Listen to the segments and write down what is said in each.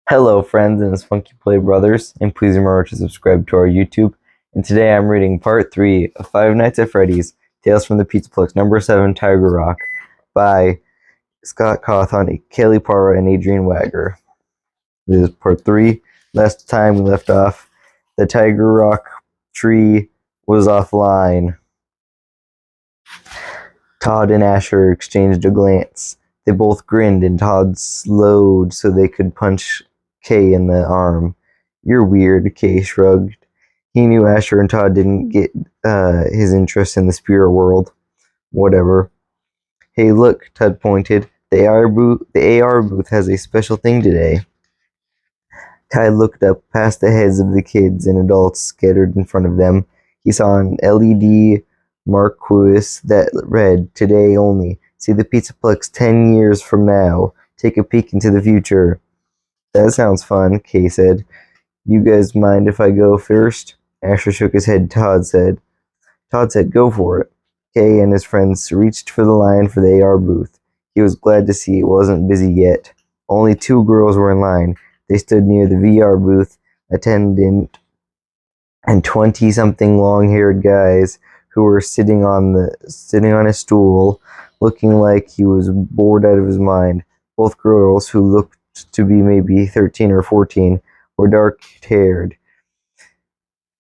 Hello friends, and it's Funky Play Brothers, and please remember to subscribe to our YouTube. And today I'm reading part 3 of Five Nights at Freddy's, Tales from the Pizzaplex, number 7, Tiger Rock, by Scott Cawthon, Kaylee Parra, and Adrian Wagger. This is part 3. Last time we left off, the Tiger Rock tree was offline. Todd and Asher exchanged a glance. They both grinned, and Todd slowed so they could punch Kay in the arm. "You're weird," Kay shrugged. He knew Asher and Todd didn't get his interest in the spirit world. Whatever. "Hey, look," Todd pointed. The AR booth has a special thing today." Todd looked up past the heads of the kids and adults scattered in front of them. He saw an LED Marquis that read, "Today only. See the Pizzaplex 10 years from now. Take a peek into the future." "That sounds fun," Kay said. "You guys mind if I go first?" Asher shook his head. Todd said, "Go for it." Kay and his friends reached for the line for the AR booth. He was glad to see it wasn't busy yet. Only 2 girls were in line. They stood near the VR booth attendant and 20-something long-haired guys who were sitting on a stool, looking like he was bored out of his mind. Both girls, who looked to be maybe 13 or 14, were dark-haired.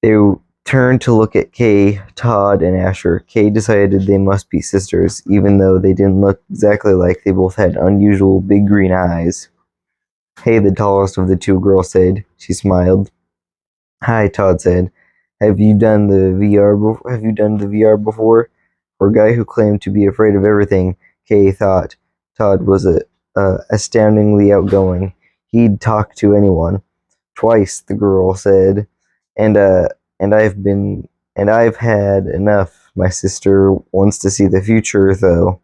They turned to look at Kay, Todd, and Asher. Kay decided they must be sisters, even though they didn't look exactly alike. They both had unusual big green eyes. "Hey," the tallest of the 2 girls said. She smiled. "Hi," Todd said. Have you done the VR before?" For a guy who claimed to be afraid of everything, Kay thought Todd was astoundingly outgoing. He'd talk to anyone. "Twice," the girl said. And I've had enough. My sister wants to see the future, though."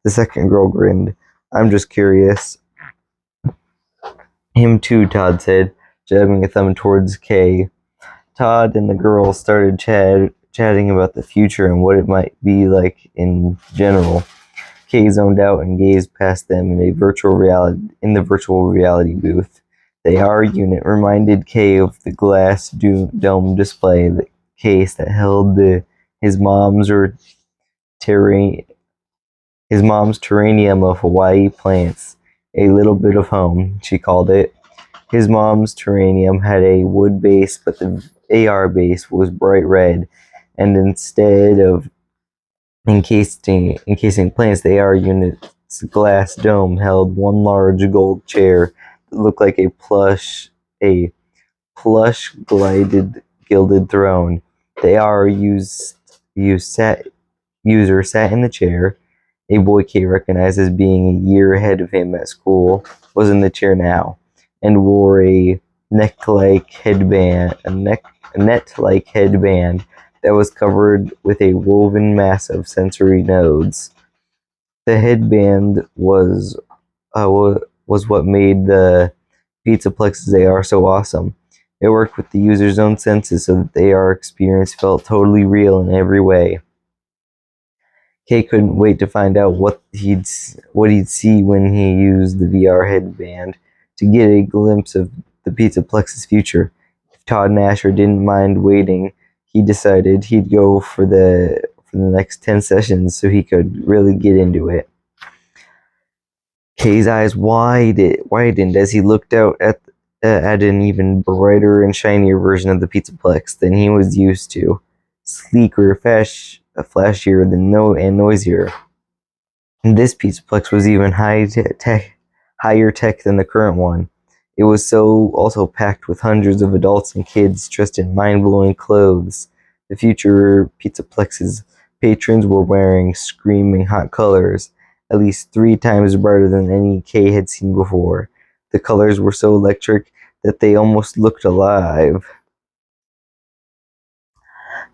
The second girl grinned. "I'm just curious." "Him too," Todd said, jabbing a thumb towards Kay. Todd and the girls started chatting about the future and what it might be like in general. Kay zoned out and gazed past them in the virtual reality booth. The AR unit reminded Kay of the glass dome display case that held his mom's terrarium of Hawaii plants. "A little bit of home," she called it. His mom's terrarium had a wood base, but the AR base was bright red, and instead of encasing plants, the AR unit's glass dome held one large gold chair that looked like a plush gilded throne. The AR user sat in the chair. A boy Kay recognized as being a year ahead of him at school was in the chair now, and wore a net-like headband that was covered with a woven mass of sensory nodes. The headband was what made the Pizzaplex's AR so awesome. It worked with the user's own senses so that the AR experience felt totally real in every way. Kay couldn't wait to find out what he'd see when he used the VR headband to get a glimpse of the Pizzaplex's future. If Todd and Asher didn't mind waiting, he decided he'd go for the next 10 sessions so he could really get into it. Kay's eyes widened as he looked out at an even brighter and shinier version of the Pizzaplex than he was used to. Sleeker, flashier and noisier. And this Pizzaplex was even higher tech than the current one. It was also packed with hundreds of adults and kids dressed in mind-blowing clothes. The future Pizzaplex's patrons were wearing screaming hot colors, at least 3 times brighter than any Kay had seen before. The colors were so electric that they almost looked alive.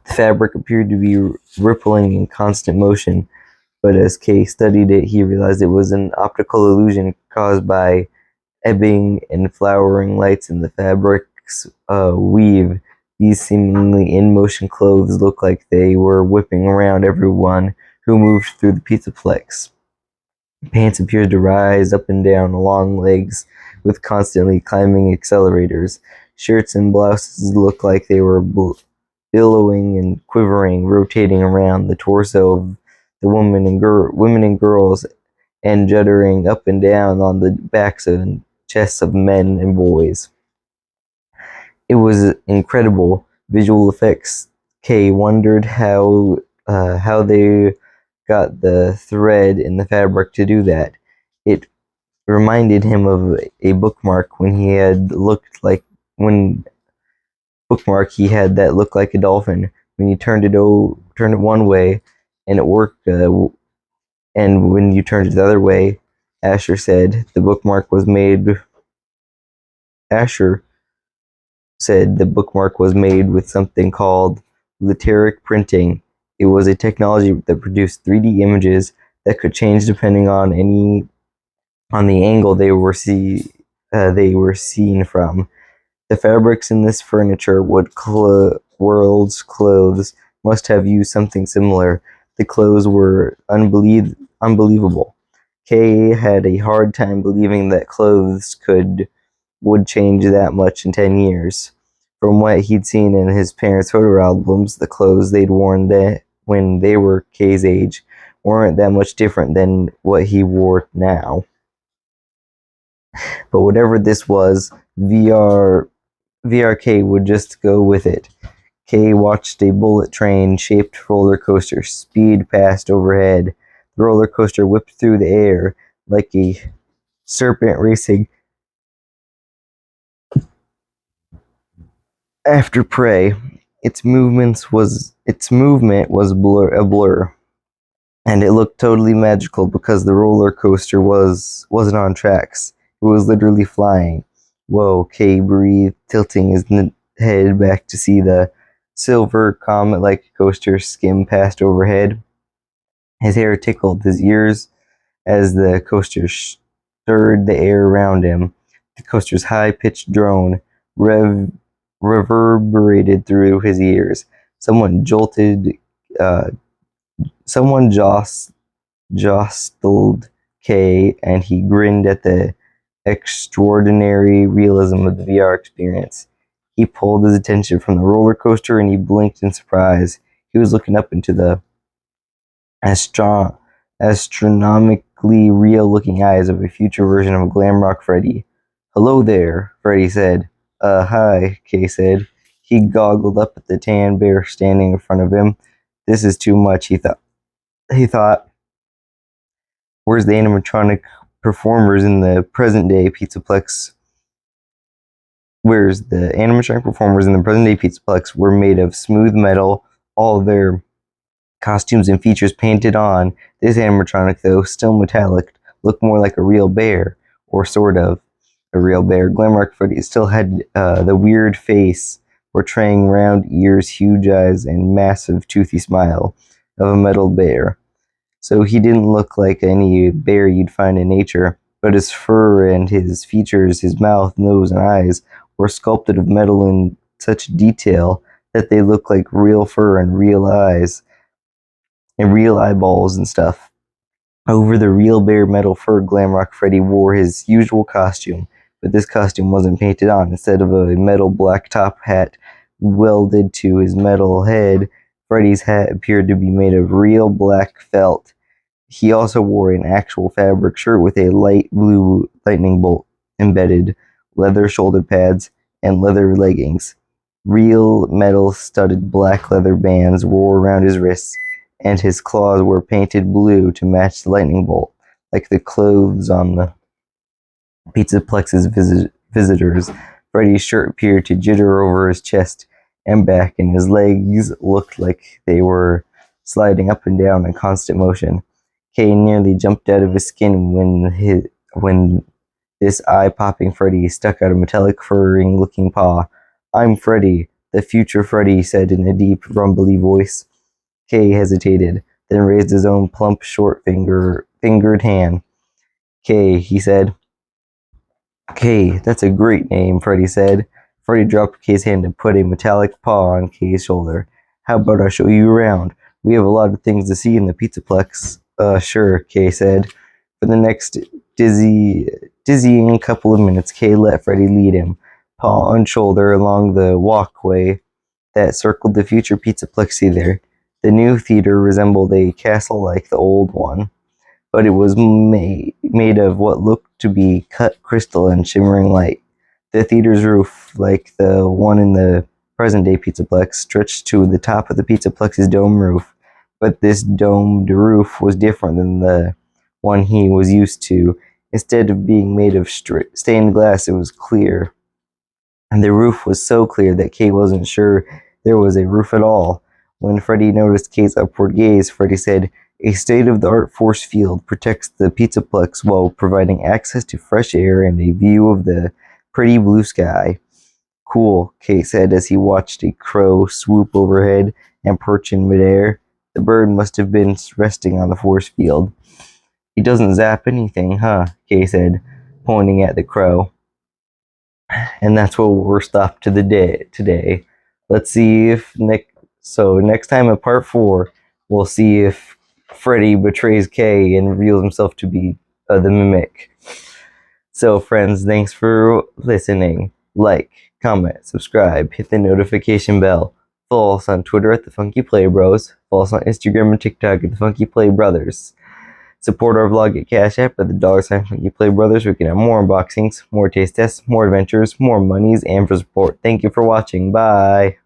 The fabric appeared to be rippling in constant motion, but as Kay studied it, he realized it was an optical illusion caused by ebbing and flowering lights in the fabric's weave. These seemingly in-motion clothes looked like they were whipping around everyone who moved through the Pizzaplex. Pants appeared to rise up and down long legs with constantly climbing accelerators. Shirts and blouses looked like they were billowing and quivering, rotating around the torso of the women and girls, and juddering up and down on the backs and chests of men and boys. It was incredible visual effects. Kay wondered how they got the thread in the fabric to do that. It reminded him of a bookmark when he had that looked like a dolphin when you turned it one way and it worked, and when you turned it the other way. Asher said the bookmark was made. Asher said the bookmark was made with something called lateric printing. It was a technology that produced 3D images that could change depending on the angle they were seen from. The fabrics in this furniture world's clothes must have used something similar. The clothes were unbelievable. Kay had a hard time believing that clothes would change that much in 10 years. From what he'd seen in his parents' photo albums, the clothes they'd worn when they were Kay's age weren't that much different than what he wore now. But whatever this was, VRK would just go with it. Kay watched a bullet-train-shaped roller coaster speed past overhead. The roller coaster whipped through the air like a serpent racing after prey. Its movement was a blur, and it looked totally magical because the roller coaster wasn't on tracks. It was literally flying. Whoa, Kay breathed, tilting his head back to see the silver comet-like coaster skim past overhead. His hair tickled his ears as the coaster stirred the air around him. The coaster's high-pitched drone reverberated through his ears. Someone uh, someone jostled Kay, and he grinned at the extraordinary realism of the VR experience. He pulled his attention from the roller coaster and he blinked in surprise. He was looking up into the astronomically real-looking eyes of a future version of Glamrock Freddy. "Hello there," Freddy said. Hi," Kay said. He goggled up at the tan bear standing in front of him. This is too much, he thought. Where's the animatronic performers in the present-day pizzaplex? Were made of smooth metal, all their costumes and features painted on. This animatronic, though still metallic, looked more like a real bear, or sort of a real bear. Glamrock Freddy still had the weird face, portraying round ears, huge eyes, and massive toothy smile of a metal bear. So he didn't look like any bear you'd find in nature, but his fur and his features, his mouth, nose, and eyes were sculpted of metal in such detail that they looked like real fur and real eyes and real eyeballs and stuff. Over the real bare metal fur, Glamrock Freddy wore his usual costume, but this costume wasn't painted on. Instead of a metal black top hat welded to his metal head, Freddy's hat appeared to be made of real black felt. He also wore an actual fabric shirt with a light blue lightning bolt embedded, leather shoulder pads, and leather leggings. Real metal studded black leather bands wore around his wrists, and his claws were painted blue to match the lightning bolt, like the clothes on the Pizzaplex's visitors. Freddy's shirt appeared to jitter over his chest and back, and his legs looked like they were sliding up and down in constant motion. Kay nearly jumped out of his skin when this eye-popping Freddy stuck out a metallic furring-looking paw. "I'm Freddy, the future Freddy," he said in a deep, rumbly voice. Kay hesitated, then raised his own plump, short-fingered hand. "Kay," he said. "Kay, that's a great name," Freddy said. Freddy dropped Kay's hand and put a metallic paw on Kay's shoulder. "How about I show you around? We have a lot of things to see in the Pizzaplex." Sure," Kay said. For the next dizzying couple of minutes, Kay let Freddy lead him, paw on shoulder, along the walkway that circled the future pizzaplex there. The new theater resembled a castle like the old one, but it was made of what looked to be cut crystal and shimmering light. The theater's roof, like the one in the present-day pizzaplex, stretched to the top of the pizzaplex's dome roof, but this domed roof was different than the one he was used to. Instead of being made of stained glass, it was clear. And the roof was so clear that Kay wasn't sure there was a roof at all. When Freddy noticed Kay's upward gaze, Freddy said, "A state-of-the-art force field protects the pizzaplex while providing access to fresh air and a view of the pretty blue sky." "Cool," Kay said as he watched a crow swoop overhead and perch in midair. The bird must have been resting on the force field. "He doesn't zap anything, huh?" Kay said, pointing at the crow. And that's where we're stopped to the day today. Let's see if next time in part 4, we'll see if Freddy betrays Kay and reveals himself to be the mimic. So friends, thanks for listening. Like, comment, subscribe, hit the notification bell. Follow us on Twitter at the Funky Play Bros. Follow us on Instagram and TikTok at the Funky Play Brothers. Support our vlog at cashapp at the $ Funky Play Brothers. We can have more unboxings, more taste tests, more adventures, more monies, and for support. Thank you for watching. Bye.